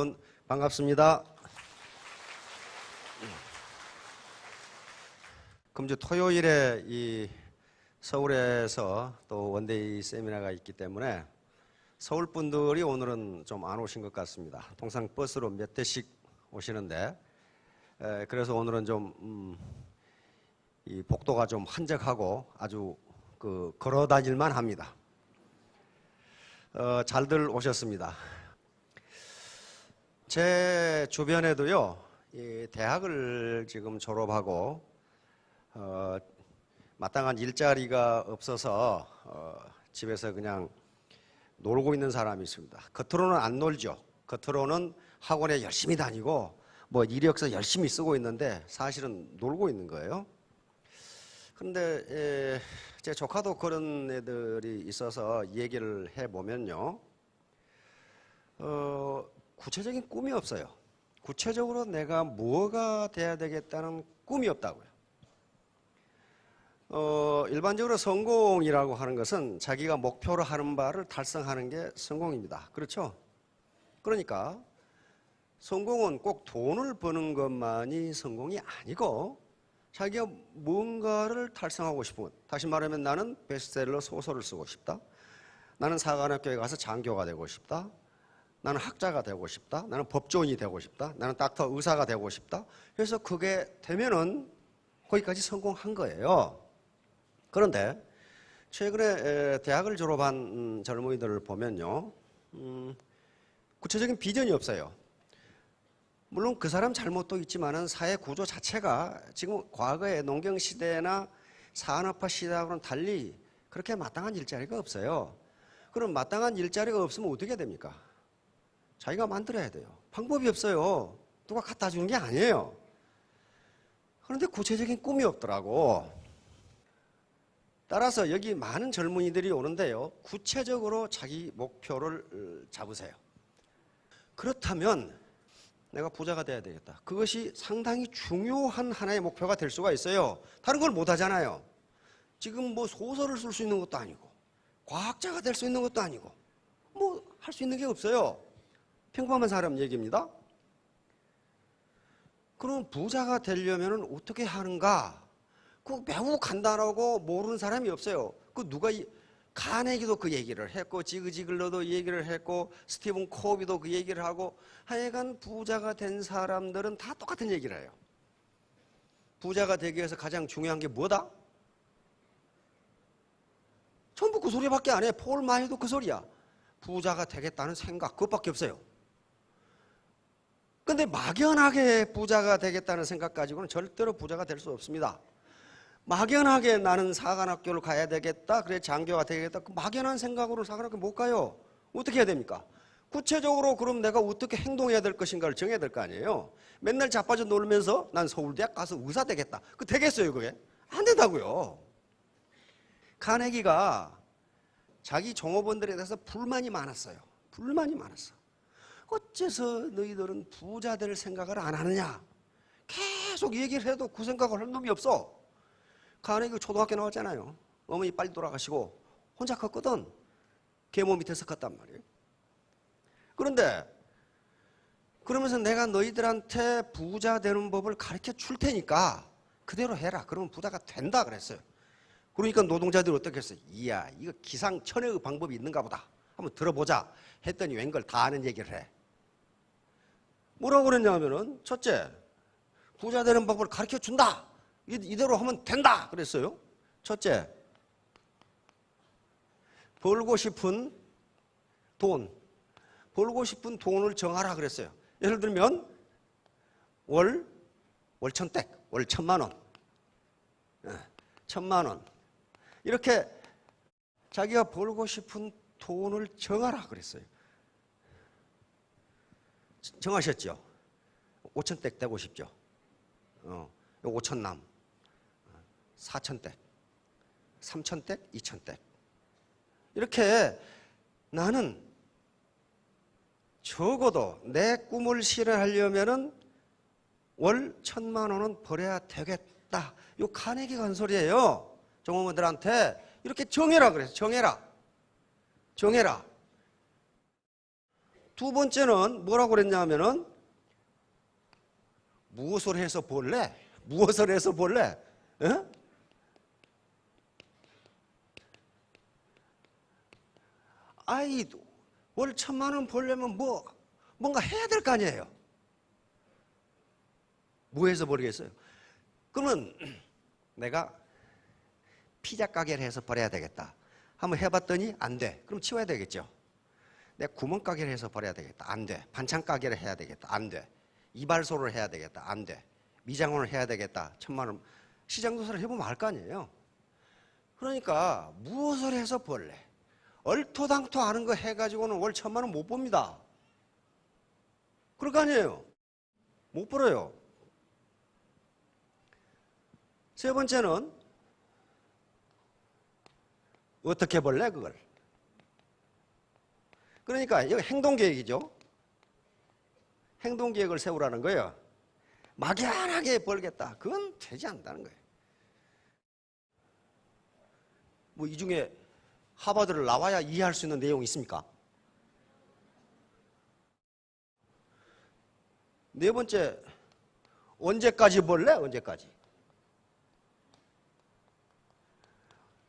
여러분 반갑습니다. 금주 토요일에 이 서울에서 또 원데이 세미나가 있기 때문에 서울 분들이 오늘은 좀 안 오신 것 같습니다. 통상 버스로 몇 대씩 오시는데 그래서 오늘은 좀 이 복도가 좀 한적하고 아주 걸어 다닐만 합니다. 잘들 오셨습니다. 제 주변에도요, 이 대학을 지금 졸업하고 마땅한 일자리가 없어서 집에서 그냥 놀고 있는 사람이 있습니다. 겉으로는 안 놀죠. 겉으로는 학원에 열심히 다니고 뭐 이력서 열심히 쓰고 있는데 사실은 놀고 있는 거예요. 그런데 제 조카도 그런 애들이 있어서 얘기를 해보면요, 구체적인 꿈이 없어요. 구체적으로 내가 뭐가 돼야 되겠다는 꿈이 없다고요. 일반적으로 성공이라고 하는 것은 자기가 목표로 하는 바를 달성하는 게 성공입니다. 그렇죠? 그러니까 성공은 꼭 돈을 버는 것만이 성공이 아니고 자기가 뭔가를 달성하고 싶은, 다시 말하면 나는 베스트셀러 소설을 쓰고 싶다. 나는 사관학교에 가서 장교가 되고 싶다. 나는 학자가 되고 싶다. 나는 법조인이 되고 싶다. 나는 닥터 의사가 되고 싶다. 그래서 그게 되면은 거기까지 성공한 거예요. 그런데 최근에 대학을 졸업한 젊은이들을 보면요, 구체적인 비전이 없어요. 물론 그 사람 잘못도 있지만은 사회 구조 자체가 지금 과거의 농경 시대나 산업화 시대하고는 달리 그렇게 마땅한 일자리가 없어요. 그럼 마땅한 일자리가 없으면 어떻게 됩니까? 자기가 만들어야 돼요. 방법이 없어요. 누가 갖다 주는 게 아니에요. 그런데 구체적인 꿈이 없더라고. 따라서 여기 많은 젊은이들이 오는데요, 구체적으로 자기 목표를 잡으세요. 그렇다면 내가 부자가 돼야 되겠다. 그것이 상당히 중요한 하나의 목표가 될 수가 있어요. 다른 걸 못 하잖아요. 지금 뭐 소설을 쓸 수 있는 것도 아니고 과학자가 될 수 있는 것도 아니고 뭐 할 수 있는 게 없어요. 평범한 사람 얘기입니다. 그럼 부자가 되려면 어떻게 하는가? 그 매우 간단하고 모르는 사람이 없어요. 그 누가 카네기도 그 얘기를 했고 지그지글러도 얘기를 했고 스티븐 코비도 그 얘기를 하고 하여간 부자가 된 사람들은 다 똑같은 얘기를 해요. 부자가 되기 위해서 가장 중요한 게 뭐다? 전부 그 소리밖에 안 해. 폴 마이도 그 소리야. 부자가 되겠다는 생각, 그것밖에 없어요. 근데 막연하게 부자가 되겠다는 생각 가지고는 절대로 부자가 될 수 없습니다. 막연하게 나는 사관학교를 가야 되겠다, 그래 장교가 되겠다, 그 막연한 생각으로 사관학교 못 가요. 어떻게 해야 됩니까? 구체적으로 그럼 내가 어떻게 행동해야 될 것인가를 정해야 될 거 아니에요. 맨날 자빠져 놀면서 난 서울대학 가서 의사 되겠다, 그 되겠어요? 그게 안 된다고요. 카네기가 자기 종업원들에 대해서 불만이 많았어요. 불만이 많았어. 어째서 너희들은 부자 될 생각을 안 하느냐? 계속 얘기를 해도 그 생각을 할 놈이 없어. 카네기 초등학교 나왔잖아요. 어머니 빨리 돌아가시고 혼자 컸거든. 계모 밑에서 컸단 말이에요. 그런데 그러면서 내가 너희들한테 부자 되는 법을 가르쳐 줄 테니까 그대로 해라. 그러면 부자가 된다 그랬어요. 그러니까 노동자들이 어떻게 했어요? 이야, 이거 기상천외의 방법이 있는가 보다. 한번 들어보자 했더니 웬걸 다 아는 얘기를 해. 뭐라고 그랬냐면은 첫째, 부자 되는 법을 가르쳐 준다. 이대로 하면 된다 그랬어요. 첫째, 벌고 싶은 돈을 정하라 그랬어요. 예를 들면 월 1,000댁, 월 1,000만 원, 1,000만 원 이렇게 자기가 벌고 싶은 돈을 정하라 그랬어요. 정하셨죠? 5,000댁 되고 싶죠? 5,000남, 4,000댁, 3,000댁, 2,000댁. 이렇게 나는 적어도 내 꿈을 실현하려면은 월 1,000만 원은 벌어야 되겠다. 이 카네기가 한 소리예요. 종업원들한테 이렇게 정해라 그래서 정해라. 두 번째는 뭐라고 그랬냐면은 무엇을 해서 벌래? 무엇을 해서 벌래? 에? 아이, 월 1,000만 원 벌려면 뭔가 해야 될 거 아니에요? 뭐 해서 벌겠어요? 그러면 내가 피자 가게를 해서 벌어야 되겠다. 한번 해봤더니 안 돼. 그럼 치워야 되겠죠. 내가 구멍가게를 해서 벌어야 되겠다. 안 돼. 반찬 가게를 해야 되겠다. 안 돼. 이발소를 해야 되겠다. 안 돼. 미장원을 해야 되겠다. 1,000만 원. 시장조사를 해보면 알 거 아니에요. 그러니까 무엇을 해서 벌래? 얼토당토 아는 거 해가지고는 월 1,000만 원 못 법니다. 그럴 거 아니에요. 못 벌어요. 세 번째는 어떻게 벌래 그걸? 그러니까 이거 행동계획이죠. 행동계획을 세우라는 거예요. 막연하게 벌겠다. 그건 되지 않는다는 거예요. 뭐 이 중에 하버드를 나와야 이해할 수 있는 내용이 있습니까? 네 번째, 언제까지 벌래? 언제까지?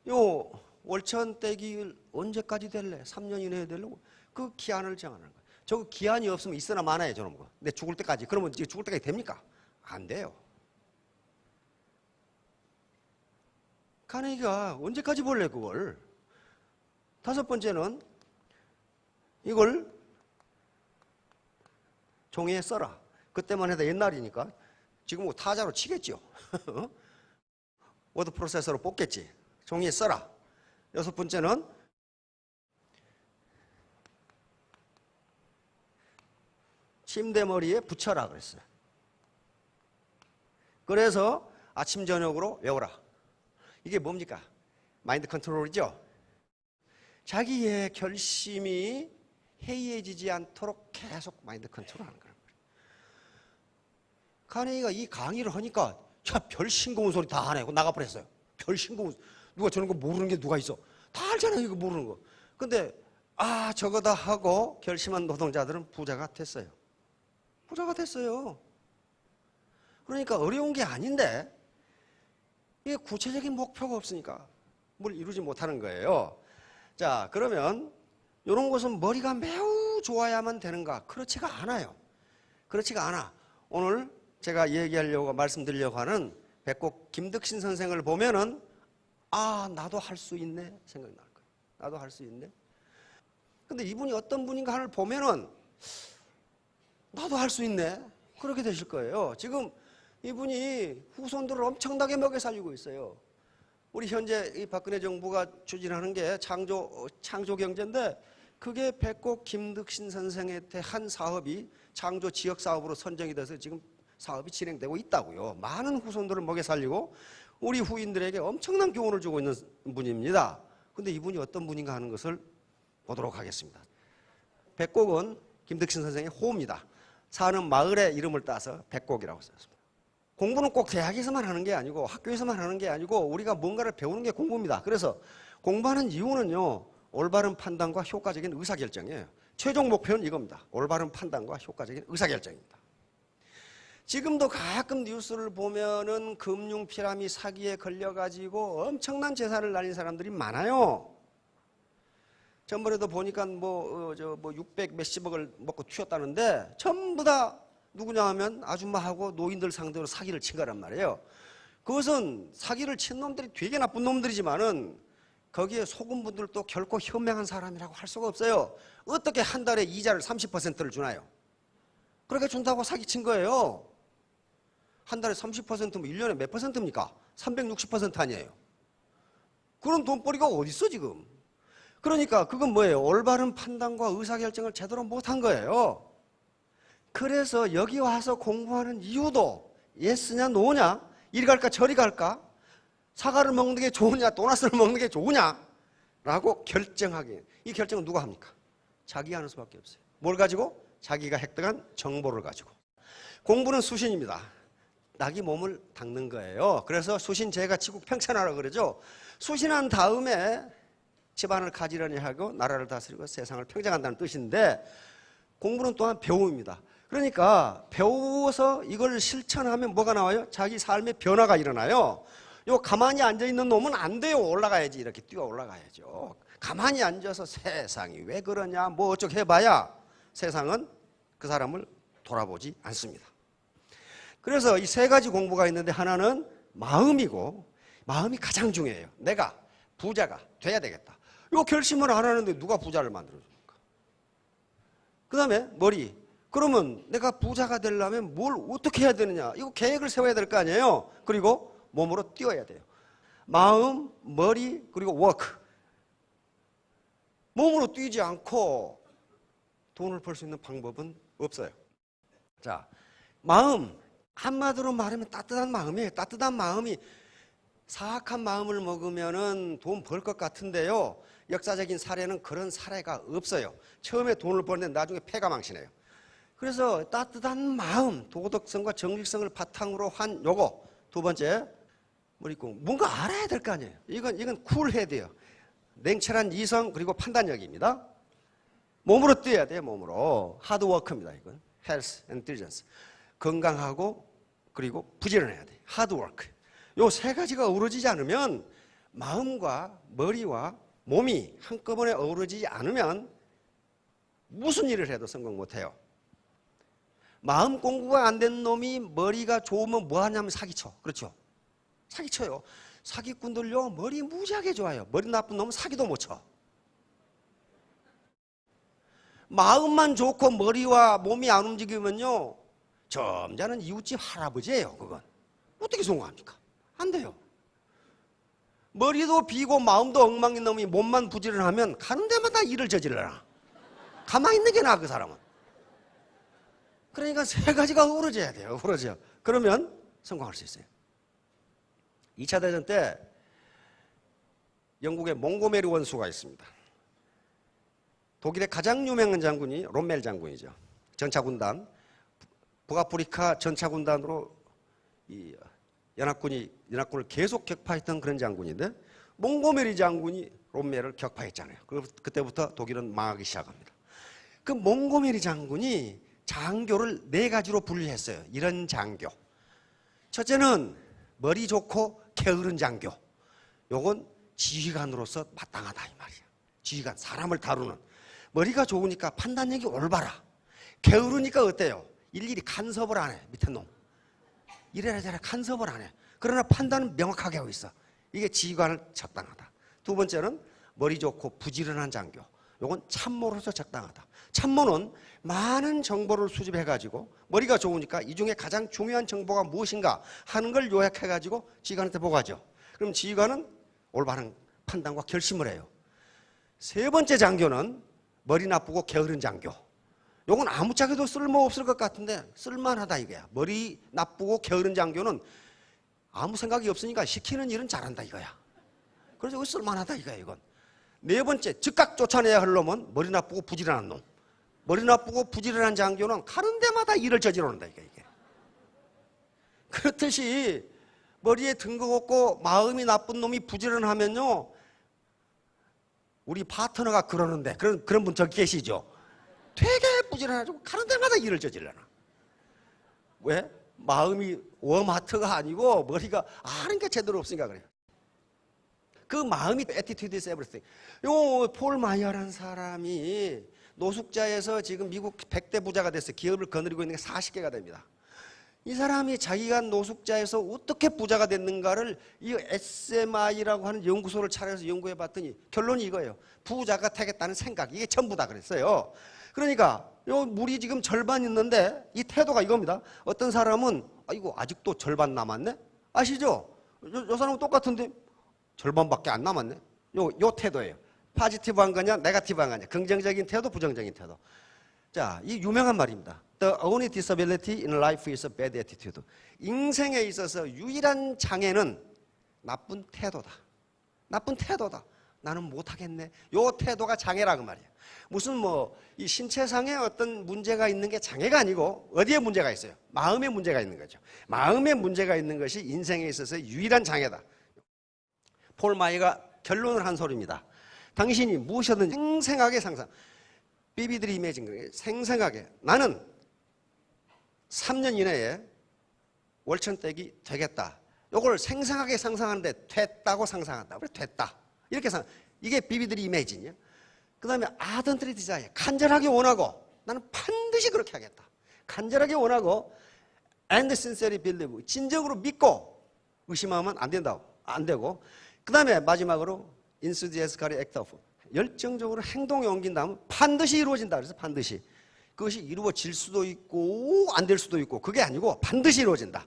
요 월천 떼기 언제까지 될래? 3년 이내에 되려고 그 기한을 정하는 거예요. 저거 기한이 없으면 있으나 마나요, 저런 거. 내 죽을 때까지. 그러면 이제 죽을 때까지 됩니까? 안 돼요. 카네기가 언제까지 벌래 그걸? 다섯 번째는 이걸 종이에 써라. 그때만 해도 옛날이니까 지금 뭐 타자로 치겠죠. 워드 프로세서로 뽑겠지. 종이에 써라. 여섯 번째는 침대머리에 붙여라 그랬어요. 그래서 아침 저녁으로 외워라. 이게 뭡니까? 마인드 컨트롤이죠. 자기의 결심이 해이해지지 않도록 계속 마인드 컨트롤하는 거예요. 카네기가 이 강의를 하니까 별 싱거운 소리 다 하네. 나가버렸어요. 별 싱거운 누가 저런 거 모르는 게 누가 있어? 다 알잖아요. 이거 모르는 거. 근데 저거다 하고 결심한 노동자들은 부자가 됐어요. 부자가 됐어요. 그러니까 어려운 게 아닌데 이게 구체적인 목표가 없으니까 뭘 이루지 못하는 거예요. 자, 그러면 이런 것은 머리가 매우 좋아야만 되는가? 그렇지가 않아요. 그렇지가 않아. 오늘 제가 얘기하려고 말씀드리려고 하는 백곡 김덕신 선생을 보면은 나도 할 수 있네 생각이 날 거예요. 나도 할 수 있네. 근데 이분이 어떤 분인가 하를 보면은 나도 할 수 있네. 그렇게 되실 거예요. 지금 이분이 후손들을 엄청나게 먹여 살리고 있어요. 우리 현재 이 박근혜 정부가 추진하는 게 창조 경제인데 그게 백곡 김덕신 선생에 대한 사업이 창조 지역 사업으로 선정이 돼서 지금 사업이 진행되고 있다고요. 많은 후손들을 먹여 살리고 우리 후인들에게 엄청난 교훈을 주고 있는 분입니다. 근데 이분이 어떤 분인가 하는 것을 보도록 하겠습니다. 백곡은 김덕신 선생의 호입니다. 사는 마을의 이름을 따서 백곡이라고 썼습니다. 공부는 꼭 대학에서만 하는 게 아니고 학교에서만 하는 게 아니고 우리가 뭔가를 배우는 게 공부입니다. 그래서 공부하는 이유는요. 올바른 판단과 효과적인 의사결정이에요. 최종 목표는 이겁니다. 올바른 판단과 효과적인 의사결정입니다. 지금도 가끔 뉴스를 보면은 금융 피라미드 사기에 걸려가지고 엄청난 재산을 날린 사람들이 많아요. 전번에도 보니까 600 몇십억을 먹고 튀었다는데 전부 다 누구냐 하면 아줌마하고 노인들 상대로 사기를 친 거란 말이에요. 그것은 사기를 친 놈들이 되게 나쁜 놈들이지만은 거기에 속은 분들도 결코 현명한 사람이라고 할 수가 없어요. 어떻게 한 달에 이자를 30%를 주나요? 그렇게 준다고 사기친 거예요. 한 달에 30%면 1년에 몇 퍼센트입니까? 360% 아니에요. 그런 돈벌이가 어디 있어 지금? 그러니까 그건 뭐예요? 올바른 판단과 의사결정을 제대로 못한 거예요. 그래서 여기 와서 공부하는 이유도 예스냐 노냐? 이리 갈까 저리 갈까? 사과를 먹는 게 좋으냐 도넛을 먹는 게 좋으냐? 라고 결정하게. 이 결정은 누가 합니까? 자기가 하는 수밖에 없어요. 뭘 가지고? 자기가 획득한 정보를 가지고. 공부는 수신입니다. 낙이 몸을 닦는 거예요. 그래서 수신제가 지국 평천하라고 그러죠. 수신한 다음에 집안을 가지런히 하고 나라를 다스리고 세상을 평정한다는 뜻인데 공부는 또한 배움입니다. 그러니까 배워서 이걸 실천하면 뭐가 나와요? 자기 삶의 변화가 일어나요. 요 가만히 앉아있는 놈은 안 돼요. 올라가야지. 이렇게 뛰어 올라가야죠. 가만히 앉아서 세상이 왜 그러냐 뭐 어쩌고 해봐야 세상은 그 사람을 돌아보지 않습니다. 그래서 이 세 가지 공부가 있는데 하나는 마음이고, 마음이 가장 중요해요. 내가 부자가 돼야 되겠다. 이 결심을 안 하는데 누가 부자를 만들어줍니까? 그 다음에 머리. 그러면 내가 부자가 되려면 뭘 어떻게 해야 되느냐? 이거 계획을 세워야 될 거 아니에요. 그리고 몸으로 뛰어야 돼요. 마음, 머리, 그리고 워크. 몸으로 뛰지 않고 돈을 벌 수 있는 방법은 없어요. 자, 마음. 한마디로 말하면 따뜻한 마음이에요. 따뜻한 마음이 사악한 마음을 먹으면은 돈 벌 것 같은데요. 역사적인 사례는 그런 사례가 없어요. 처음에 돈을 버는데 나중에 패가 망신해요. 그래서 따뜻한 마음, 도덕성과 정직성을 바탕으로 한 요거. 두 번째, 뭐리고 뭔가 알아야 될 거 아니에요. 이건 쿨해야 돼요. 냉철한 이성 그리고 판단력입니다. 몸으로 뛰어야 돼요. 몸으로. 하드워크입니다. 이건 헬스 앤 디리전스. 건강하고 그리고 부지런해야 돼요. 하드워크. 요 세 가지가 어우러지지 않으면, 마음과 머리와 몸이 한꺼번에 어우러지지 않으면 무슨 일을 해도 성공 못해요. 마음 공부가 안 된 놈이 머리가 좋으면 뭐 하냐면 사기쳐. 그렇죠? 사기쳐요. 사기꾼들요 머리 무지하게 좋아요. 머리 나쁜 놈은 사기도 못 쳐. 마음만 좋고 머리와 몸이 안 움직이면요 점잖은 이웃집 할아버지예요. 그건 어떻게 성공합니까? 안 돼요. 머리도 비고 마음도 엉망인 놈이 몸만 부지런하면 가는 데마다 일을 저질러라. 가만히 있는 게 나아. 그 사람은. 그러니까 세 가지가 어우러져야 돼요. 어우러져요. 그러면 성공할 수 있어요. 2차 대전 때 영국의 몽고메리 원수가 있습니다. 독일의 가장 유명한 장군이 롬멜 장군이죠. 전차군단, 북아프리카 전차군단으로 이 연합군을 계속 격파했던 그런 장군인데, 몽고메리 장군이 롬멜을 격파했잖아요. 그때부터 독일은 망하기 시작합니다. 그 몽고메리 장군이 장교를 네 가지로 분류했어요. 이런 장교. 첫째는 머리 좋고 게으른 장교. 요건 지휘관으로서 마땅하다 이 말이야. 지휘관, 사람을 다루는. 머리가 좋으니까 판단력이 올바라. 게으르니까 어때요? 일일이 간섭을 안 해. 밑에 놈. 이래라 저래라 간섭을 안 해. 그러나 판단은 명확하게 하고 있어. 이게 지휘관을 적당하다. 두 번째는 머리 좋고 부지런한 장교. 요건 참모로서 적당하다. 참모는 많은 정보를 수집해가지고 머리가 좋으니까 이 중에 가장 중요한 정보가 무엇인가 하는 걸 요약해가지고 지휘관한테 보고하죠. 그럼 지휘관은 올바른 판단과 결심을 해요. 세 번째 장교는 머리 나쁘고 게으른 장교. 요건 아무짝에도 쓸모없을 것 같은데 쓸만하다 이거야. 머리 나쁘고 게으른 장교는 아무 생각이 없으니까 시키는 일은 잘한다 이거야. 그래서 이거 쓸만하다 이거야 이건. 네 번째, 즉각 쫓아내야 할 놈은 머리 나쁘고 부지런한 놈. 머리 나쁘고 부지런한 장교는 가는 데마다 일을 저지르는다 이게. 그렇듯이 머리에 뜬금없고 마음이 나쁜 놈이 부지런하면요, 우리 파트너가 그러는데 그런 분 저기 계시죠? 되게 부지런하고 가는 데마다 일을 저질러나. 왜? 마음이 웜하트가 아니고 머리가 아는 게 제대로 없으니까 그래요. 그 마음이 attitude is everything. 요 폴 마이어라는 사람이 노숙자에서 지금 미국 100대 부자가 됐어요. 기업을 거느리고 있는 게 40개가 됩니다. 이 사람이 자기가 노숙자에서 어떻게 부자가 됐는가를 이 SMI라고 하는 연구소를 차려서 연구해 봤더니 결론이 이거예요. 부자가 되겠다는 생각, 이게 전부다 그랬어요. 그러니까 요 물이 지금 절반 있는데 이 태도가 이겁니다. 어떤 사람은 이거 아직도 절반 남았네? 아시죠? 요 사람은 똑같은데 절반밖에 안 남았네? 요 태도예요. 파지티브한 거냐 네거티브한 거냐, 긍정적인 태도 부정적인 태도. 자, 이 유명한 말입니다. The only disability in life is a bad attitude. 인생에 있어서 유일한 장애는 나쁜 태도다. 나쁜 태도다. 나는 못하겠네. 요 태도가 장애라 그 말이에요. 무슨 이 신체상에 어떤 문제가 있는 게 장애가 아니고 어디에 문제가 있어요? 마음에 문제가 있는 거죠. 마음에 문제가 있는 것이 인생에 있어서 유일한 장애다. 폴 마이어가 결론을 한 소리입니다. 당신이 무엇이든 생생하게 상상. 비비드 이미지인 거예요. 생생하게 나는 3년 이내에 월천댁이 되겠다. 요걸 생생하게 상상하는데 됐다고 상상한다. 그래 됐다. 이렇게 이게 비비드 이미지냐. 그 다음에 아던트리 디자이어. 간절하게 원하고 나는 반드시 그렇게 하겠다. 간절하게 원하고 and sincerely believe. 진정으로 믿고 의심하면 안 된다고. 안 되고. 그 다음에 마지막으로 enthusiastically act of. 열정적으로 행동에 옮긴다면 반드시 이루어진다. 그래서 반드시. 그것이 이루어질 수도 있고 안 될 수도 있고 그게 아니고 반드시 이루어진다.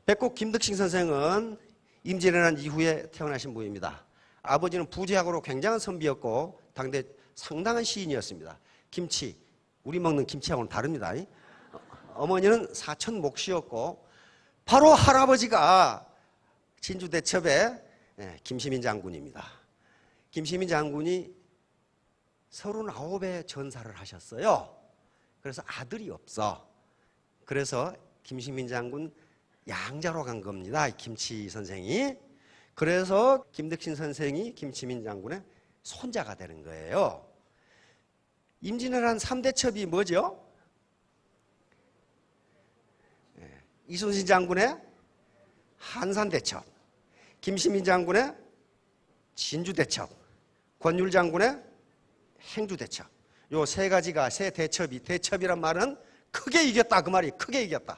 백곡 김덕신 선생은 임진왜란 이후에 태어나신 분입니다. 아버지는 부재학으로 굉장한 선비였고 당대 상당한 시인이었습니다. 김치, 우리 먹는 김치하고는 다릅니다. 어머니는 사천 목시였고 바로 할아버지가 진주 대첩의 김시민 장군입니다. 김시민 장군이 39의 전사를 하셨어요. 그래서 아들이 없어. 그래서 김시민 장군 양자로 간 겁니다. 김치 선생이. 그래서 김덕신 선생이 김시민 장군의 손자가 되는 거예요. 임진왜란 3대 첩이 뭐죠? 이순신 장군의 한산대첩, 김시민 장군의 진주대첩, 권율 장군의 행주대첩. 요 세 가지가 세 대첩이, 대첩이란 말은 크게 이겼다 그 말이. 크게 이겼다.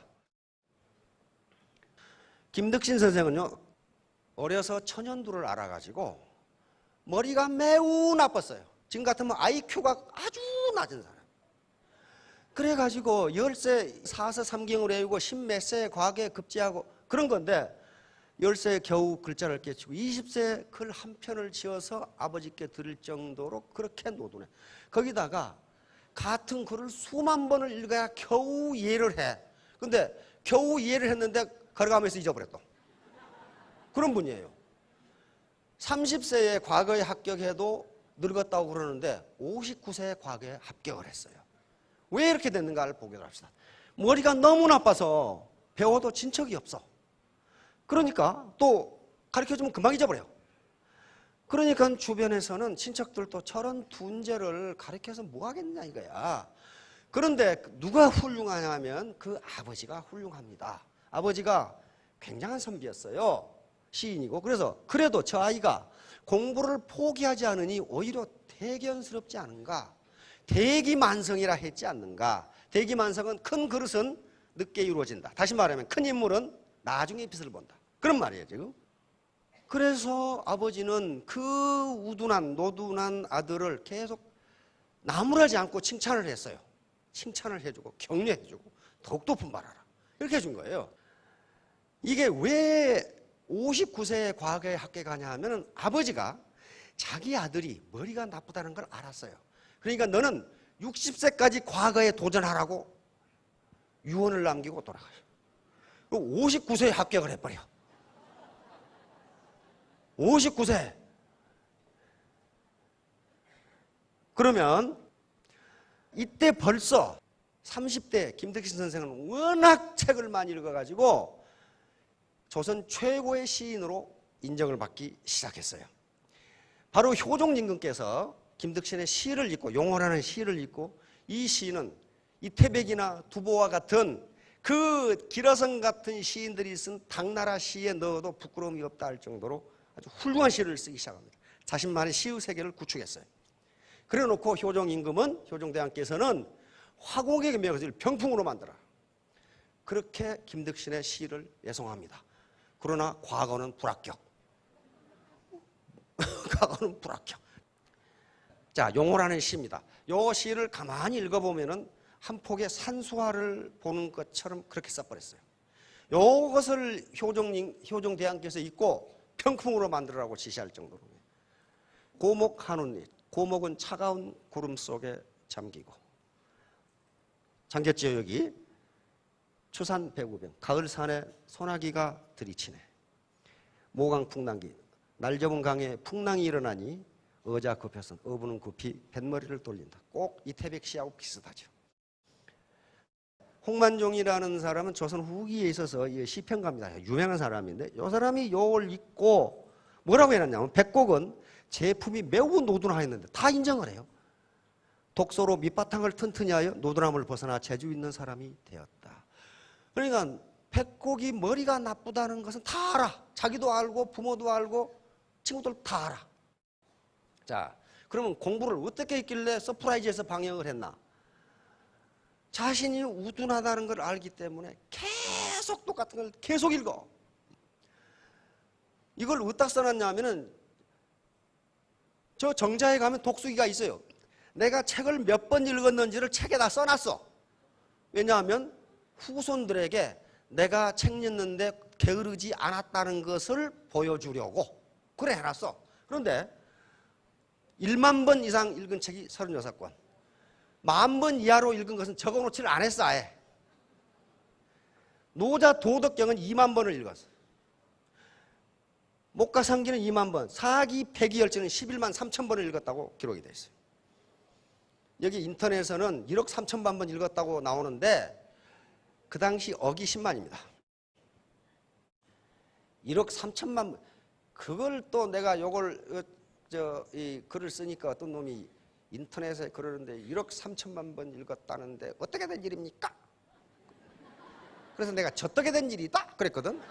김덕신 선생은요 어려서 천연두를 알아가지고 머리가 매우 나빴어요. 지금 같으면 IQ가 아주 낮은 사람. 그래가지고 10세 사서 삼경을 외우고 10몇 세에 과거에 급제하고 그런 건데 10세에 겨우 글자를 깨치고 20세에 글 한 편을 지어서 아버지께 드릴 정도로 그렇게 노둔해. 거기다가 같은 글을 수만 번을 읽어야 겨우 이해를 해. 근데 겨우 이해를 했는데 걸어가면서 잊어버렸다. 그런 분이에요. 30세에 과거에 합격해도 늙었다고 그러는데 59세에 과거에 합격을 했어요. 왜 이렇게 됐는가를 보기로 합시다. 머리가 너무 나빠서 배워도 진척이 없어. 그러니까 또 가르쳐주면 금방 잊어버려. 그러니까 주변에서는 친척들도 저런 둔재를 가르쳐서 뭐 하겠냐 이거야. 그런데 누가 훌륭하냐면 그 아버지가 훌륭합니다. 아버지가 굉장한 선비였어요. 시인이고. 그래서 그래도 저 아이가 공부를 포기하지 않으니 오히려 대견스럽지 않은가. 대기만성이라 했지 않는가. 대기만성은 큰 그릇은 늦게 이루어진다. 다시 말하면 큰 인물은 나중에 빛을 본다. 그런 말이에요 지금. 그래서 아버지는 그 우둔한 노둔한 아들을 계속 나무라지 않고 칭찬을 했어요. 칭찬을 해주고 격려해주고 더욱더 분발하라. 이렇게 해준 거예요. 이게 왜 59세에 과거에 합격하냐 하면 아버지가 자기 아들이 머리가 나쁘다는 걸 알았어요. 그러니까 너는 60세까지 과거에 도전하라고 유언을 남기고 돌아가요. 59세에 합격을 해버려. 59세. 그러면 이때 벌써 30대 김덕신 선생은 워낙 책을 많이 읽어가지고 조선 최고의 시인으로 인정을 받기 시작했어요. 바로 효종임금께서 김덕신의 시를 읽고 용호라는 시를 읽고 이 시는 이태백이나 두보와 같은 그 기라성 같은 시인들이 쓴 당나라 시에 넣어도 부끄러움이 없다 할 정도로 아주 훌륭한 시를 쓰기 시작합니다. 자신만의 시의 세계를 구축했어요. 그래 놓고 효종임금은 효종대왕께서는 화곡의 명을 병풍으로 만들어. 그렇게 김덕신의 시를 예송합니다. 그러나 과거는 불합격. 과거는 불합격. 자, 용호라는 시입니다. 이 시를 가만히 읽어보면은 한 폭의 산수화를 보는 것처럼 그렇게 써버렸어요. 이것을 효종대왕께서 읽고 병풍으로 만들으라고 지시할 정도로. 고목 한운리. 고목은 차가운 구름 속에 잠기고. 잠겼지요 여기. 추산 배구병. 가을산에 소나기가 들이치네. 모강 풍랑기. 날 접은 강에 풍랑이 일어나니 어자 급해선 어부는 급히 뱃머리를 돌린다. 꼭 이태백 시하고 비슷하죠. 홍만종이라는 사람은 조선 후기에 있어서 시평가입니다. 유명한 사람인데 이 사람이 요걸 읽고 뭐라고 해놨냐면 백곡은 제품이 매우 노둔하였는데 다 인정을 해요. 독서로 밑바탕을 튼튼히 하여 노드람을 벗어나 재주 있는 사람이 되었다. 그러니까 백곡이 머리가 나쁘다는 것은 다 알아. 자기도 알고 부모도 알고 친구들 다 알아. 자, 그러면 공부를 어떻게 했길래 서프라이즈에서 방영을 했나? 자신이 우둔하다는 걸 알기 때문에 계속 똑같은 걸 계속 읽어. 이걸 어디다 써놨냐면은 저 정자에 가면 독수기가 있어요. 내가 책을 몇 번 읽었는지를 책에다 써놨어. 왜냐하면 후손들에게 내가 책 읽는데 게으르지 않았다는 것을 보여주려고 그래 해놨어. 그런데 1만 번 이상 읽은 책이 36권, 10,000번 이하로 읽은 것은 적어놓지를 않았어. 아예. 노자 도덕경은 2만 번을 읽었어. 목가상기는 2만 번, 사기 백이열전은 11만 3천 번을 읽었다고 기록이 되어 있어요. 여기 인터넷에서는 1억 3천만 번 읽었다고 나오는데 그 당시 억이 10만입니다. 1억 3천만 번. 그걸 또 내가 요걸 이 글을 쓰니까 어떤 놈이 인터넷에 그러는데 1억 3천만 번 읽었다는데 어떻게 된 일입니까? 그래서 내가 저떻게 된 일이다 그랬거든.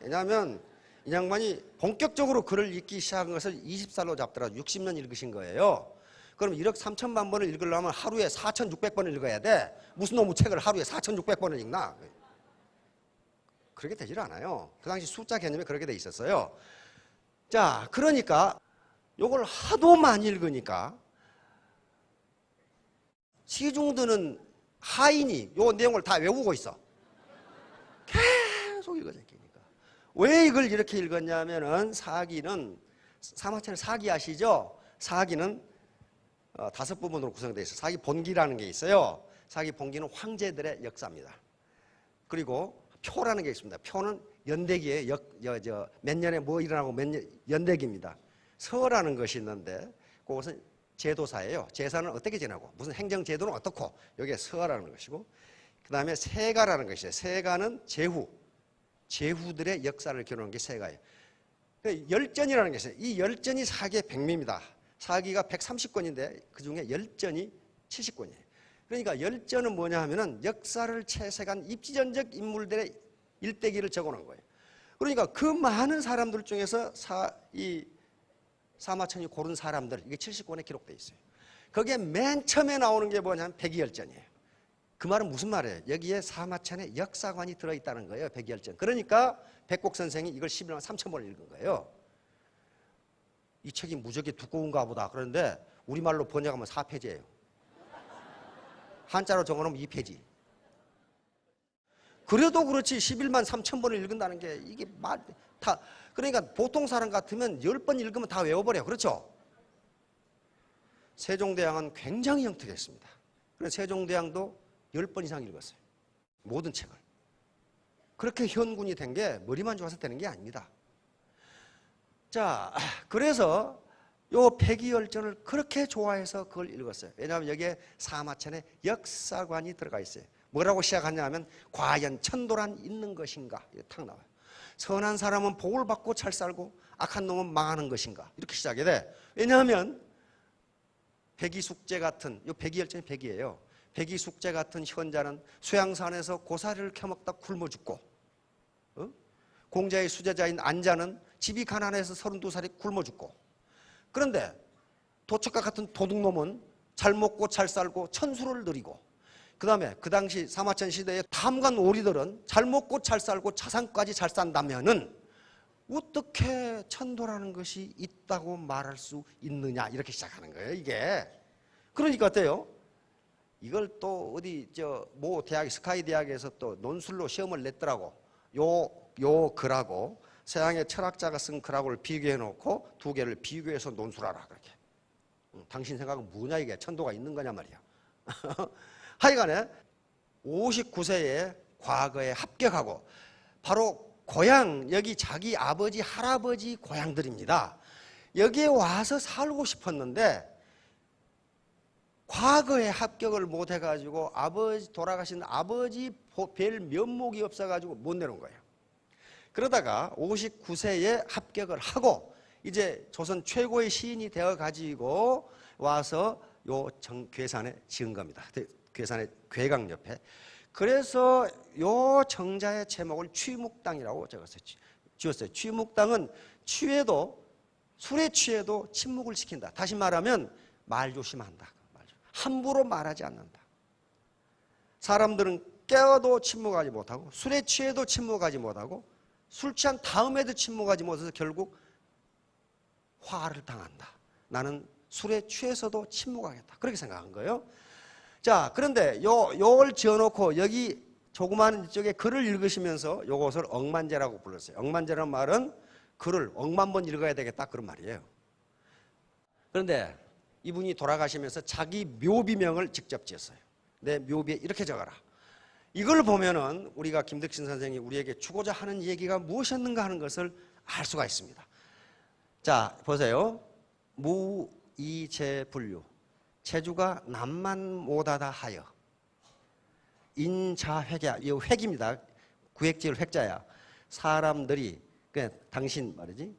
왜냐하면 이 양반이 본격적으로 글을 읽기 시작한 것을 20살로 잡더라. 60년 읽으신 거예요. 그럼 1억 3천만 번을 읽으려면 하루에 4,600번을 읽어야 돼. 무슨 놈의 책을 하루에 4,600번을 읽나? 그렇게 되질 않아요. 그 당시 숫자 개념에 그렇게 돼 있었어요. 자, 그러니까 요걸 하도 많이 읽으니까 시중드는 하인이 요 내용을 다 외우고 있어. 계속 읽어제끼니까. 왜 이걸 이렇게 읽었냐면은 사기는 사마천의 사기 아시죠? 사기는 5부분으로 구성되어 있어요. 사기 본기라는 게 있어요. 사기 본기는 황제들의 역사입니다. 그리고 표라는 게 있습니다. 표는 연대기에 몇 년에 뭐 일어나고 몇 년 연대기입니다. 서라는 것이 있는데 그것은 제도사예요. 제사는 어떻게 지내고 무슨 행정제도는 어떻고 여기에 서라는 것이고, 그 다음에 세가라는 것이에요. 세가는 제후들의 역사를 기록하는 게 세가예요. 열전이라는 게 있어요. 이 열전이 사기의 백미입니다. 사기가 130권인데 그중에 열전이 70권이에요. 그러니까 열전은 뭐냐 하면은 역사를 채색한 입지전적 인물들의 일대기를 적어놓은 거예요. 그러니까 그 많은 사람들 중에서 사마천이 고른 사람들, 이게 70권에 기록되어 있어요. 거기에 맨 처음에 나오는 게 뭐냐면 백이열전이에요. 그 말은 무슨 말이에요? 여기에 사마천의 역사관이 들어있다는 거예요. 백이열전. 그러니까 백곡 선생이 이걸 11만 3천 번을 읽은 거예요. 이 책이 무지하게 두꺼운가 보다. 그런데 우리말로 번역하면 4페이지예요. 한자로 적어놓으면 2페이지. 그래도 그렇지 11만 3천 번을 읽는다는 게 이게 다, 그러니까 보통 사람 같으면 10번 읽으면 다 외워버려요. 그렇죠? 세종대왕은 굉장히 영특했습니다. 그래서 세종대왕도 10번 이상 읽었어요. 모든 책을. 그렇게 현군이 된 게 머리만 좋아서 되는 게 아닙니다. 자, 그래서 요 백이열전을 그렇게 좋아해서 그걸 읽었어요. 왜냐하면 여기에 사마천의 역사관이 들어가 있어요. 뭐라고 시작하냐면 과연 천도란 있는 것인가? 이렇게 탁 나와요. 선한 사람은 복을 받고 잘 살고 악한 놈은 망하는 것인가? 이렇게 시작이 돼. 왜냐하면 백이숙제 같은, 요 백이열전이 백이에요. 백이숙제 같은 현자는 수양산에서 고사리를 캐먹다 굶어 죽고, 공자의 수제자인 안자는 집이 가난해서 32살이 굶어 죽고, 그런데 도척과 같은 도둑놈은 잘 먹고 잘 살고 천수를 누리고, 그 다음에 그 당시 사마천 시대의 탐관 오리들은 잘 먹고 잘 살고 자산까지 잘 산다면은 어떻게 천도라는 것이 있다고 말할 수 있느냐, 이렇게 시작하는 거예요. 이게 그러니까 어때요? 이걸 또 어디 모 대학 스카이 대학에서 또 논술로 시험을 냈더라고. 요 글하고 서양의 철학자가 쓴 글하고를 비교해 놓고 두 개를 비교해서 논술하라 그렇게. 당신 생각은 뭐냐, 이게 천도가 있는 거냐 말이야. 하여간에 59세에 과거에 합격하고 바로 고향, 여기 자기 아버지 할아버지 고향들입니다. 여기에 와서 살고 싶었는데 과거에 합격을 못 해가지고 돌아가신 아버지 뵐 면목이 없어가지고 못 내려온 거예요. 그러다가 59세에 합격을 하고 이제 조선 최고의 시인이 되어가지고 와서 괴산에 지은 겁니다. 괴산의 괴강 옆에. 그래서 요 정자의 제목을 취묵당이라고 지었어요. 취묵당은 술에 취해도 침묵을 지킨다. 다시 말하면 말 조심한다. 함부로 말하지 않는다. 사람들은 깨어도 침묵하지 못하고 술에 취해도 침묵하지 못하고 술 취한 다음에도 침묵하지 못해서 결국 화를 당한다. 나는 술에 취해서도 침묵하겠다. 그렇게 생각한 거예요. 자, 그런데 요걸 지어놓고 여기 조그마한 이쪽에 글을 읽으시면서 요것을 억만제라고 불렀어요. 억만제라는 말은 글을 억만 번 읽어야 되겠다 그런 말이에요. 그런데 이분이 돌아가시면서 자기 묘비명을 직접 지었어요. 내 묘비에 이렇게 적어라. 이걸 보면은 우리가 김덕신 선생이 우리에게 주고자 하는 얘기가 무엇이었는가 하는 것을 알 수가 있습니다. 자, 보세요. 무이제불류. 체주가 남만 못하다 하여. 인자획야. 이거 획입니다. 구획지을 획자야. 사람들이, 당신 말이지.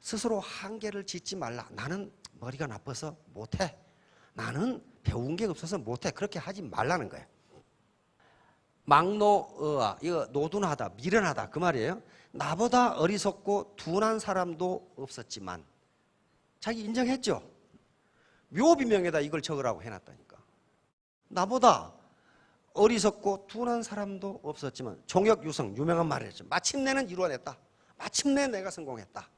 스스로 한계를 짓지 말라. 나는 머리가 나빠서 못해. 나는 배운 게 없어서 못해. 그렇게 하지 말라는 거예요. 막노어아, 이거 노둔하다, 미련하다 그 말이에요. 나보다 어리석고 둔한 사람도 없었지만 자기 인정했죠. 묘비명에다 이걸 적으라고 해놨다니까. 나보다 어리석고 둔한 사람도 없었지만 종혁유성 유명한 말이었죠. 마침내는 이루어냈다. 마침내 내가 성공했다.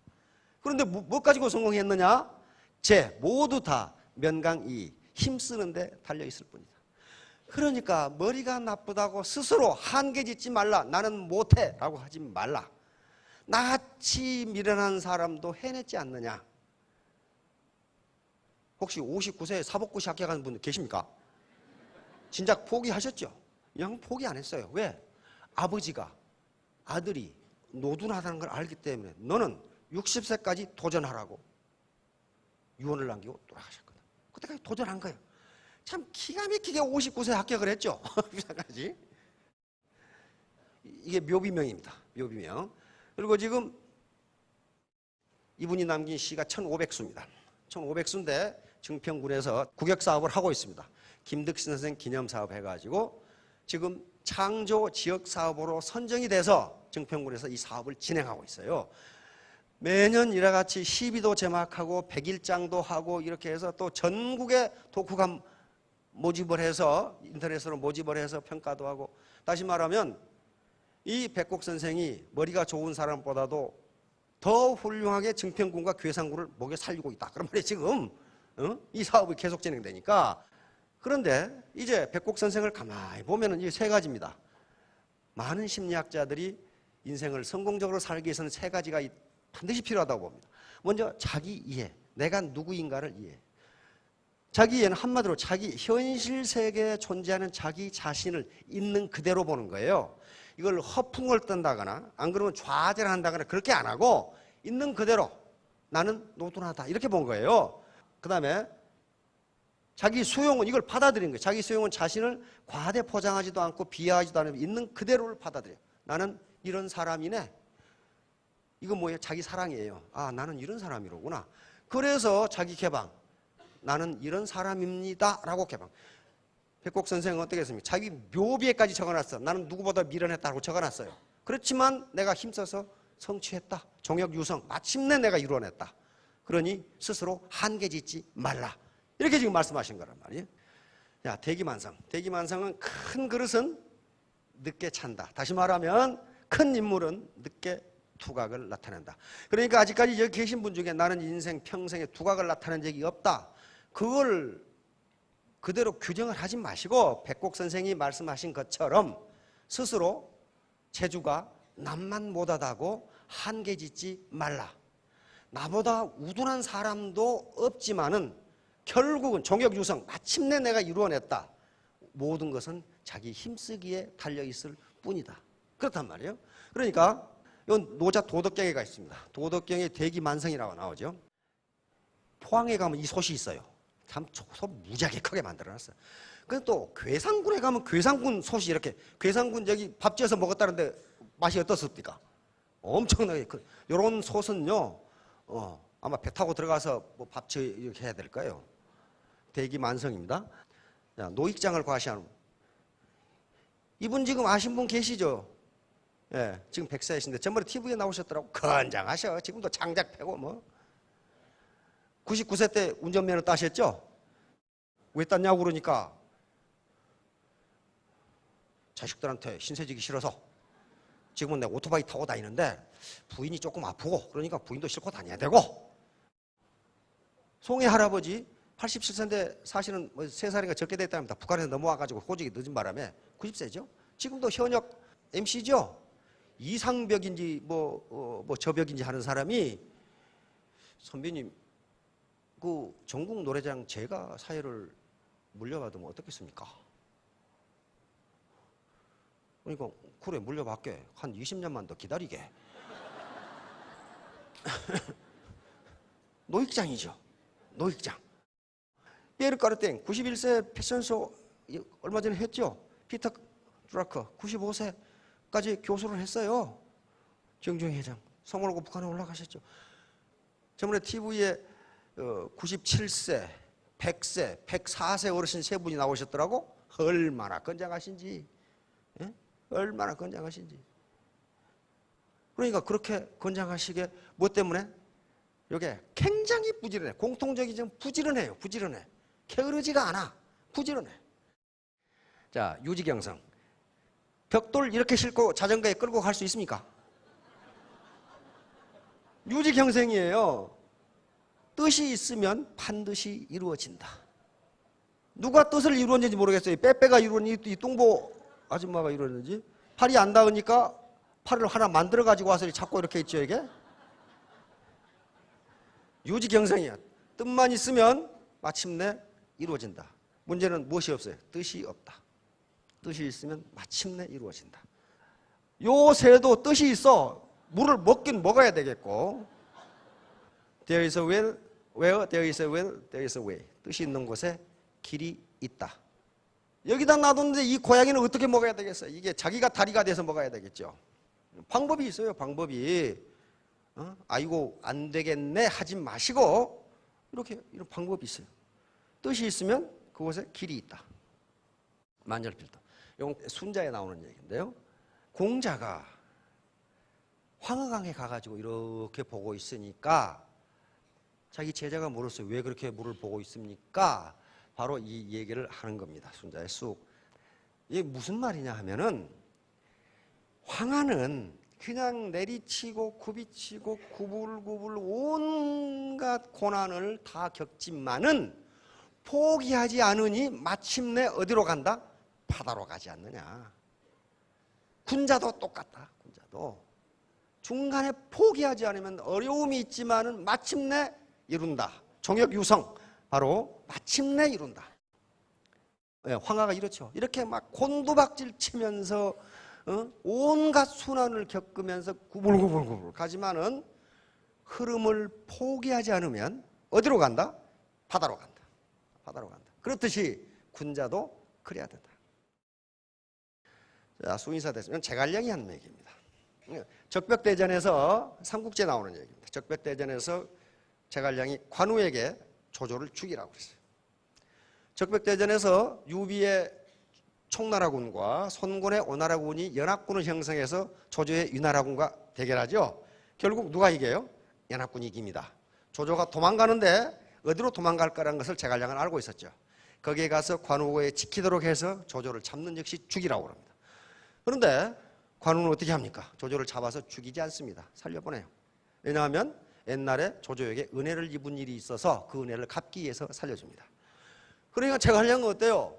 그런데 뭐 가지고 성공했느냐? 모두 다 면강이 힘쓰는데 달려있을 뿐이다. 그러니까 머리가 나쁘다고 스스로 한계 짓지 말라. 나는 못해 라고 하지 말라. 나같이 미련한 사람도 해냈지 않느냐. 혹시 59세에 사법고시 합격하는 분들 계십니까? 진작 포기하셨죠? 영 포기 안 했어요. 왜? 아버지가 아들이 노둔하다는 걸 알기 때문에 너는 60세까지 도전하라고 유언을 남기고 돌아가셨거든. 그때까지 도전한 거예요. 참 기가 막히게 59세에 합격을 했죠. 비슷하지? 이게 묘비명입니다. 묘비명. 그리고 지금 이분이 남긴 시가 1500수입니다. 1500수인데 증평군에서 국역사업을 하고 있습니다. 김덕신 선생 기념사업 해가지고 지금 창조 지역사업으로 선정이 돼서 증평군에서 이 사업을 진행하고 있어요. 매년 이와 같이 시비도 제막하고 백일장도 하고 이렇게 해서 또 전국의 독후감 모집을 해서 인터넷으로 모집을 해서 평가도 하고, 다시 말하면 이 백곡 선생이 머리가 좋은 사람보다도 더 훌륭하게 증평군과 괴산군을 먹여 살리고 있다. 그런 말이 지금 이 사업이 계속 진행되니까. 그런데 이제 백곡 선생을 가만히 보면은 이 세 가지입니다. 많은 심리학자들이 인생을 성공적으로 살기 위해서는 세 가지가 반드시 필요하다고 봅니다. 먼저 자기 이해, 내가 누구인가를 이해. 자기 이해는 한마디로 자기 현실 세계에 존재하는 자기 자신을 있는 그대로 보는 거예요. 이걸 허풍을 뜬다거나 안 그러면 좌절을 한다거나 그렇게 안 하고 있는 그대로 나는 노둔하다 이렇게 본 거예요. 그 다음에 자기 수용은 이걸 받아들인 거예요. 자기 수용은 자신을 과대 포장하지도 않고 비하하지도 않으면 있는 그대로를 받아들여요. 나는 이런 사람이네. 이건 뭐예요? 자기 사랑이에요. 아, 나는 이런 사람이로구나. 그래서 자기 개방. 나는 이런 사람입니다 라고 개방. 백곡 선생은 어떻게 했습니까? 자기 묘비에까지 적어놨어. 나는 누구보다 미련했다고 적어놨어요. 그렇지만 내가 힘써서 성취했다. 종혁유성. 마침내 내가 이루어냈다. 그러니 스스로 한계 짓지 말라. 이렇게 지금 말씀하신 거란 말이에요. 자, 대기만성. 대기만성은 큰 그릇은 늦게 찬다. 다시 말하면 큰 인물은 늦게 두각을 나타낸다. 그러니까 아직까지 여기 계신 분 중에 나는 인생 평생에 두각을 나타낸 적이 없다. 그걸 그대로 규정을 하지 마시고 백곡 선생이 말씀하신 것처럼 스스로 체주가 남만 못하다고 한계 짓지 말라. 나보다 우둔한 사람도 없지만은 결국은 종혁유성 마침내 내가 이루어냈다. 모든 것은 자기 힘쓰기에 달려있을 뿐이다. 그렇단 말이에요. 그러니까 이건 노자 도덕경에가 있습니다. 도덕경에 대기만성이라고 나오죠. 포항에 가면 이 솥이 있어요. 참 솥 무지하게 크게 만들어놨어요. 근데 또 괴산군에 가면 괴산군 솥이 이렇게, 괴산군 여기 밥 지어서 먹었다는데 맛이 어떻습니까? 엄청나게 큰. 이런 솥은요, 아마 배 타고 들어가서 뭐 밥 지어 이렇게 해야 될까요? 대기 만성입니다. 자, 노익장을 과시하는 이분 지금 아신 분 계시죠? 예, 지금 100세이신데 전번에 TV에 나오셨더라고. 건장하셔. 지금도 장작 패고 뭐. 99세 때 운전면허 따셨죠? 왜 땄냐고 그러니까 자식들한테 신세지기 싫어서 지금은 내가 오토바이 타고 다니는데 부인이 조금 아프고 그러니까 부인도 싣고 다녀야 되고 송해 할아버지 87세인데 사실은 뭐 3살인가 적게 됐답니다. 북한에서 넘어와가지고 호적이 늦은 바람에 90세죠. 지금도 현역 MC죠. 이상벽인지 뭐 저벽인지 하는 사람이 선배님 그 전국 노래장 제가 사회를 물려받으면 어떻겠습니까? 그러니까 그래 물려받게 한 20년만 더 기다리게. 노익장이죠. 노익장. 피에르 까르땡 91세 패션쇼 얼마 전에 했죠. 피터 드라커 95세까지 교수를 했어요. 정중희 회장 성을 오고 북한에 올라가셨죠. 저번에 TV에 97세, 100세, 104세 어르신 세 분이 나오셨더라고. 얼마나 건장하신지. 예? 얼마나 건장하신지. 그러니까 그렇게 건장하시게 뭐 때문에? 이게 굉장히 부지런해. 공통적이지만 부지런해요. 부지런해. 게으르지가 않아. 부지런해. 자, 유지경성. 벽돌 이렇게 싣고 자전거에 끌고 갈 수 있습니까? 유지경생이에요. 뜻이 있으면 반드시 이루어진다. 누가 뜻을 이루었는지 모르겠어요. 빼빼가 이루었는지 이 뚱보 아줌마가 이루었는지. 팔이 안 닿으니까 팔을 하나 만들어 가지고 와서 자꾸 이렇게 있죠. 이게 유지경생이야. 뜻만 있으면 마침내 이루어진다. 문제는 무엇이 없어요? 뜻이 없다. 뜻이 있으면 마침내 이루어진다. 요 새도 뜻이 있어. 물을 먹긴 먹어야 되겠고. There is a will, where there is a will, there is a way. 뜻이 있는 곳에 길이 있다. 여기다 놔뒀는데 이 고양이는 어떻게 먹어야 되겠어요? 이게 자기가 다리가 돼서 먹어야 되겠죠. 방법이 있어요. 방법이. 아이고 안 되겠네 하지 마시고 이렇게 이런 방법이 있어요. 뜻이 있으면 그곳에 길이 있다. 만절필도. 이건 순자에 나오는 얘기인데요. 공자가 황허강에 가가지고 이렇게 보고 있으니까 자기 제자가 물었어요. 왜 그렇게 물을 보고 있습니까? 바로 이 얘기를 하는 겁니다. 순자의 쑥. 이게 무슨 말이냐 하면은 황하는 그냥 내리치고 굽이치고 구불구불 온갖 고난을 다 겪지만은 포기하지 않으니 마침내 어디로 간다? 바다로 가지 않느냐. 군자도 똑같다. 군자도 중간에 포기하지 않으면 어려움이 있지만은 마침내 이룬다. 종역유성 바로 마침내 이룬다. 네, 황하가 이렇죠. 이렇게 막 곤두박질 치면서 온갖 순환을 겪으면서 구불구불구불 가지만은 흐름을 포기하지 않으면 어디로 간다? 바다로 간다. 바다로 간다. 그렇듯이 군자도 그래야 된다. 자, 수인사 됐으면 제갈량이 하는 얘기입니다. 적벽대전에서 삼국지에 나오는 얘기입니다. 적벽대전에서 제갈량이 관우에게 조조를 죽이라고 그랬어요. 적벽대전에서 유비의 총나라군과 손군의 오나라군이 연합군을 형성해서 조조의 위나라군과 대결하죠. 결국 누가 이겨요? 연합군이 이깁니다. 조조가 도망가는데 어디로 도망갈 거라는 것을 제갈량은 알고 있었죠. 거기에 가서 관우에 지키도록 해서 조조를 잡는 역시 죽이라고 합니다. 그런데 관우는 어떻게 합니까? 조조를 잡아서 죽이지 않습니다. 살려보내요. 왜냐하면 옛날에 조조에게 은혜를 입은 일이 있어서 그 은혜를 갚기 위해서 살려줍니다. 그러니까 제갈량은 어때요?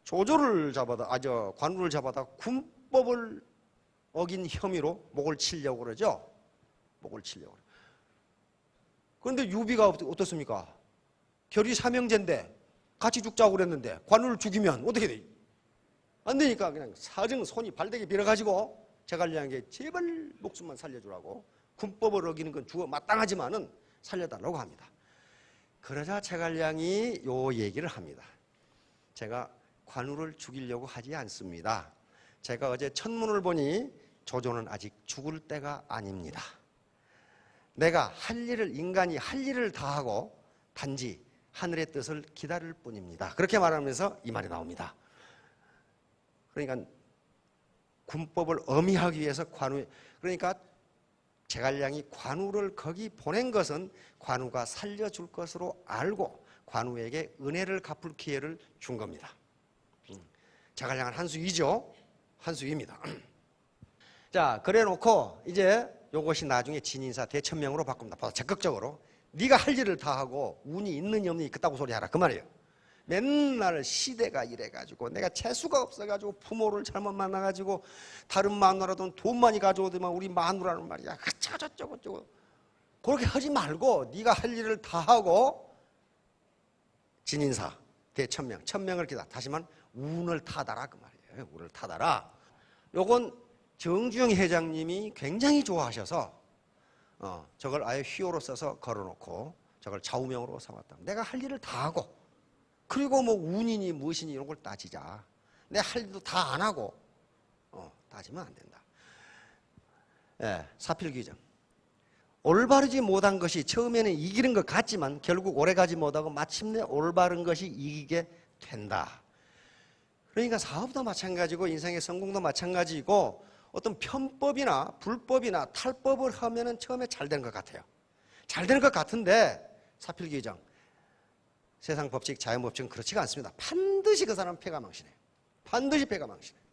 조조를 잡아다, 관우를 잡아다 군법을 어긴 혐의로 목을 치려고 그러죠. 목을 치려고. 그런데 유비가 어떻습니까? 결의 삼형제인데 같이 죽자고 그랬는데 관우를 죽이면 어떻게 돼? 안 되니까 그냥 사정 손이 발대기 빌어가지고 제갈량에게 제발 목숨만 살려주라고 군법을 어기는 건 죽어 마땅하지만은 살려달라고 합니다. 그러자 제갈량이 요 얘기를 합니다. 제가 관우를 죽이려고 하지 않습니다. 제가 어제 천문을 보니 조조는 아직 죽을 때가 아닙니다. 내가 할 일을 인간이 할 일을 다 하고 단지 하늘의 뜻을 기다릴 뿐입니다. 그렇게 말하면서 이 말이 나옵니다. 그러니까 군법을 엄히하기 위해서 그러니까 제갈량이 관우를 거기 보낸 것은 관우가 살려줄 것으로 알고 관우에게 은혜를 갚을 기회를 준 겁니다. 제갈량은 한수위죠. 한수위입니다. 자, 그래 놓고 이제 요것이 나중에 진인사 대천명으로 바꿉니다. 보다 적극적으로 네가 할 일을 다 하고 운이 있느니 없느니 그따구 소리 하라 그 말이에요. 맨날 시대가 이래가지고 내가 재수가 없어가지고 부모를 잘못 만나가지고 다른 마누라도 돈 많이 가져오더만 우리 마누라는 말이야 저쩌고 그렇게 하지 말고 네가 할 일을 다 하고 진인사 대천명 천명을 기다 다시 말하면 운을 타다라 그 말이에요. 운을 타다라. 요건 정주영 회장님이 굉장히 좋아하셔서 저걸 아예 휘호로 써서 걸어놓고 저걸 좌우명으로 삼았다. 내가 할 일을 다 하고 그리고 뭐 운이니 무엇이니 이런 걸 따지자. 내 할 일도 다 안 하고 따지면 안 된다. 예, 사필규정. 올바르지 못한 것이 처음에는 이기는 것 같지만 결국 오래가지 못하고 마침내 올바른 것이 이기게 된다. 그러니까 사업도 마찬가지고 인생의 성공도 마찬가지고 어떤 편법이나 불법이나 탈법을 하면은 처음에 잘 되는 것 같아요. 잘 되는 것 같은데 사필규정. 세상 법칙, 자연 법칙은 그렇지가 않습니다. 반드시 그 사람은 패가 망신해요. 반드시 패가 망신해요.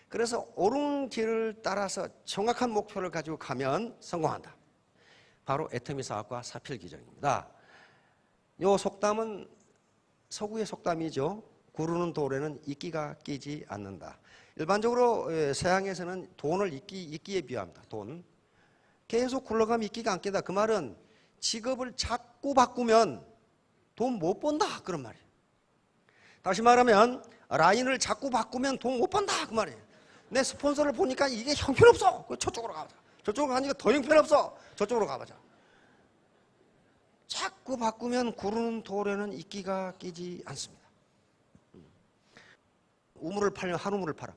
그래서 옳은 길을 따라서 정확한 목표를 가지고 가면 성공한다. 바로 애터미 사업과 사필규정입니다. 이 속담은 서구의 속담이죠. 구르는 돌에는 이끼가 끼지 않는다. 일반적으로 서양에서는 돈을 이끼에 비유합니다. 돈. 계속 굴러가면 이끼가 안 낀다. 그 말은 직업을 자꾸 바꾸면 돈 못 번다 그런 말이에요. 다시 말하면 라인을 자꾸 바꾸면 돈 못 번다 그 말이에요. 내 스폰서를 보니까 이게 형편없어. 저쪽으로 가보자. 저쪽으로 가니까 더 형편없어. 저쪽으로 가보자. 자꾸 바꾸면 구르는 돌에는 이끼가 끼지 않습니다. 우물을 팔면 한 우물을 팔아.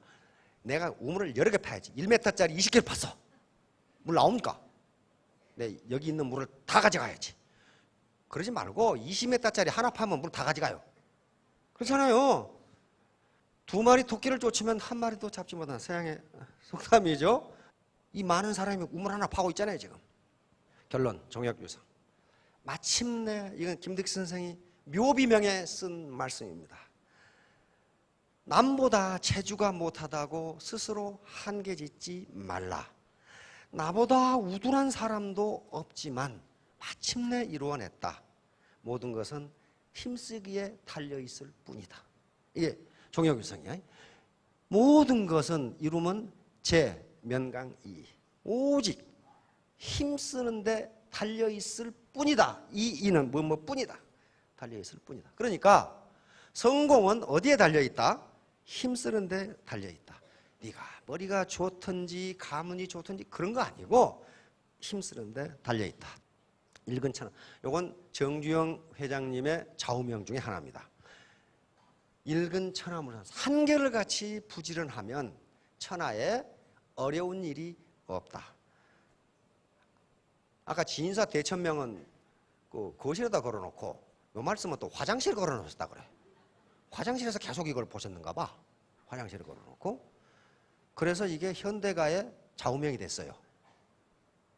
내가 우물을 여러 개 파야지. 1m짜리 20개를 팠어. 물 나옵니까? 네, 여기 있는 물을 다 가져가야지. 그러지 말고 20m짜리 하나 파면 물 다 가져가요. 그렇잖아요. 두 마리 토끼를 쫓으면 한 마리도 잡지 못한 서양의 속담이죠. 이 많은 사람이 우물 하나 파고 있잖아요 지금. 결론 정약유상. 마침내 이건 김득 선생이 묘비명에 쓴 말씀입니다. 남보다 재주가 못하다고 스스로 한계 짓지 말라. 나보다 우둔한 사람도 없지만 마침내 이루어냈다. 모든 것은 힘쓰기에 달려있을 뿐이다. 이게 종혁유성이야. 모든 것은 이루면 재, 면강, 이. 오직 힘쓰는데 달려있을 뿐이다. 이는 뿐이다. 달려있을 뿐이다. 그러니까 성공은 어디에 달려있다? 힘쓰는데 달려있다. 네가 머리가 좋든지 가문이 좋든지 그런 거 아니고 힘쓰는데 달려있다. 읽은 천하. 이건 정주영 회장님의 좌우명 중에 하나입니다. 읽은 천하무산. 한결같이 부지런하면 천하에 어려운 일이 없다. 아까 진인사 대천명은 그 거실에다 걸어놓고 이 말씀은 또 화장실에 걸어놓으셨다 그래. 화장실에서 계속 이걸 보셨는가 봐. 화장실에 걸어놓고. 그래서 이게 현대가의 좌우명이 됐어요.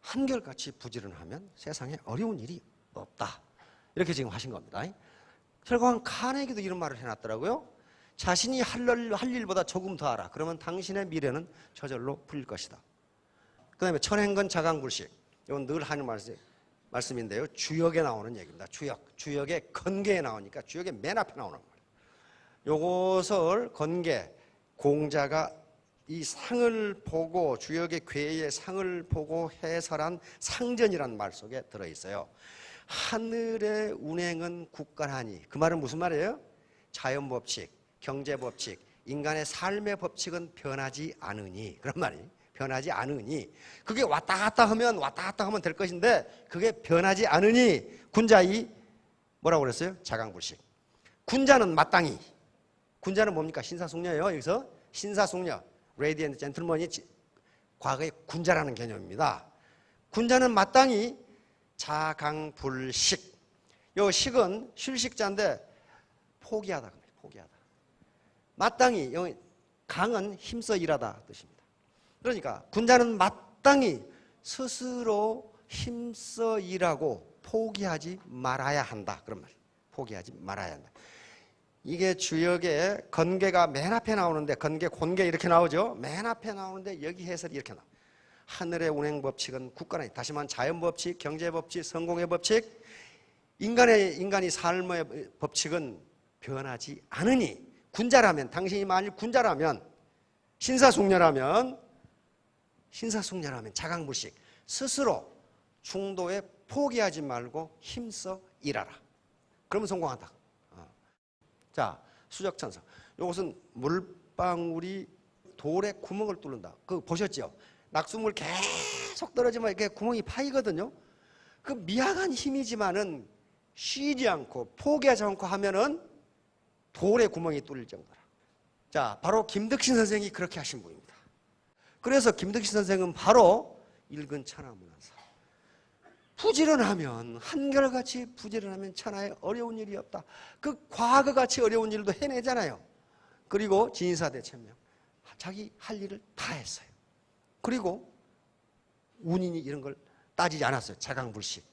한결같이 부지런하면 세상에 어려운 일이 없다. 이렇게 지금 하신 겁니다. 결국은 카네기도 이런 말을 해놨더라고요. 자신이 할 일보다 조금 더 하라. 그러면 당신의 미래는 저절로 풀릴 것이다. 그 다음에 천행건 자강불식. 이건 늘 하는 말씀인데요. 주역에 나오는 얘기입니다. 주역의 건계에 나오니까 주역의 맨 앞에 나오는 거예요. 요것을 건계, 공자가 이 상을 보고 주역의 괴의 상을 보고 해설한 상전이라는 말 속에 들어있어요. 하늘의 운행은 굳건하니. 그 말은 무슨 말이에요? 자연법칙, 경제법칙, 인간의 삶의 법칙은 변하지 않으니. 그런 말이 변하지 않으니. 그게 왔다 갔다 하면 될 것인데 그게 변하지 않으니 군자이 뭐라고 그랬어요? 자강불식. 군자는 마땅히. 군자는 뭡니까? 신사숙녀예요. 여기서 신사숙녀. 레디언트 젠틀먼이 과거의 군자라는 개념입니다. 군자는 마땅히 자강불식. 요 식은 쉴식자인데 포기하다. 포기하다. 마땅히, 강은 힘써 일하다 뜻입니다. 그러니까 군자는 마땅히 스스로 힘써 일하고 포기하지 말아야 한다. 그런 말. 포기하지 말아야 한다. 이게 주역에 건계가 맨 앞에 나오는데, 건계, 곤계 이렇게 나오죠. 맨 앞에 나오는데 여기 해설이 이렇게 나와요. 하늘의 운행 법칙은 국가의, 다시 말하면 자연 법칙, 경제 법칙, 성공의 법칙, 인간이 삶의 법칙은 변하지 않으니, 군자라면, 당신이 만일 군자라면, 신사숙녀라면 자강불식, 스스로 중도에 포기하지 말고 힘써 일하라. 그러면 성공한다. 자, 수적천성. 이것은 물방울이 돌에 구멍을 뚫는다. 그거 보셨죠? 낙수물 계속 떨어지면 이렇게 구멍이 파이거든요. 그 미약한 힘이지만은 쉬지 않고 포기하지 않고 하면은 돌에 구멍이 뚫릴 정도라. 자, 바로 김덕신 선생이 그렇게 하신 분입니다. 그래서 김덕신 선생은 바로 읽은 천하문화사. 부지런하면, 한결같이 부지런하면 천하에 어려운 일이 없다. 그 과거같이 어려운 일도 해내잖아요. 그리고 진사대천명. 자기 할 일을 다 했어요. 그리고 운이니 이런 걸 따지지 않았어요. 자강불식.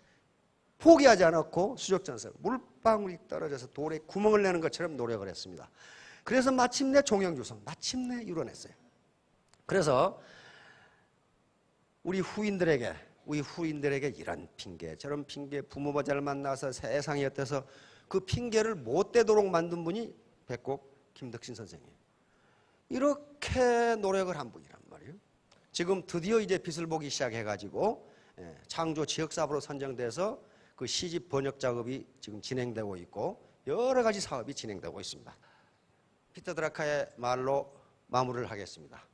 포기하지 않았고 수적천성. 물방울이 떨어져서 돌에 구멍을 내는 것처럼 노력을 했습니다. 그래서 마침내 종영주성, 마침내 이뤄냈어요. 그래서 우리 후인들에게 이런 핑계 저런 핑계, 부모보자를 만나서 세상이 어때서 그 핑계를 못 대도록 만든 분이 백곡 김덕신 선생이에요. 이렇게 노력을 한 분이란 말이에요. 지금 드디어 이제 빛을 보기 시작해가지고 창조 지역사업으로 선정돼서 그 시집 번역 작업이 지금 진행되고 있고 여러 가지 사업이 진행되고 있습니다. 피터 드라카의 말로 마무리를 하겠습니다.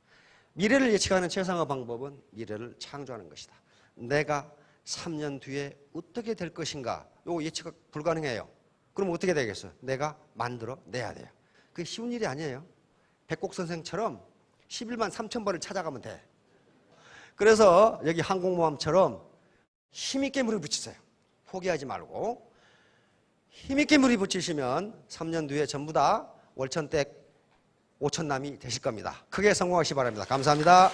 미래를 예측하는 최상의 방법은 미래를 창조하는 것이다. 내가 3년 뒤에 어떻게 될 것인가, 이거 예측 불가능해요. 그럼 어떻게 되겠어요? 내가 만들어 내야 돼요. 그게 쉬운 일이 아니에요. 백곡 선생처럼 11만 3천 번을 찾아가면 돼. 그래서 여기 항공모함처럼 힘있게 물을 붙이세요. 포기하지 말고 힘있게 물이 붙이시면 3년 뒤에 전부 다 월천댁 5천남이 되실 겁니다. 크게 성공하시기 바랍니다. 감사합니다.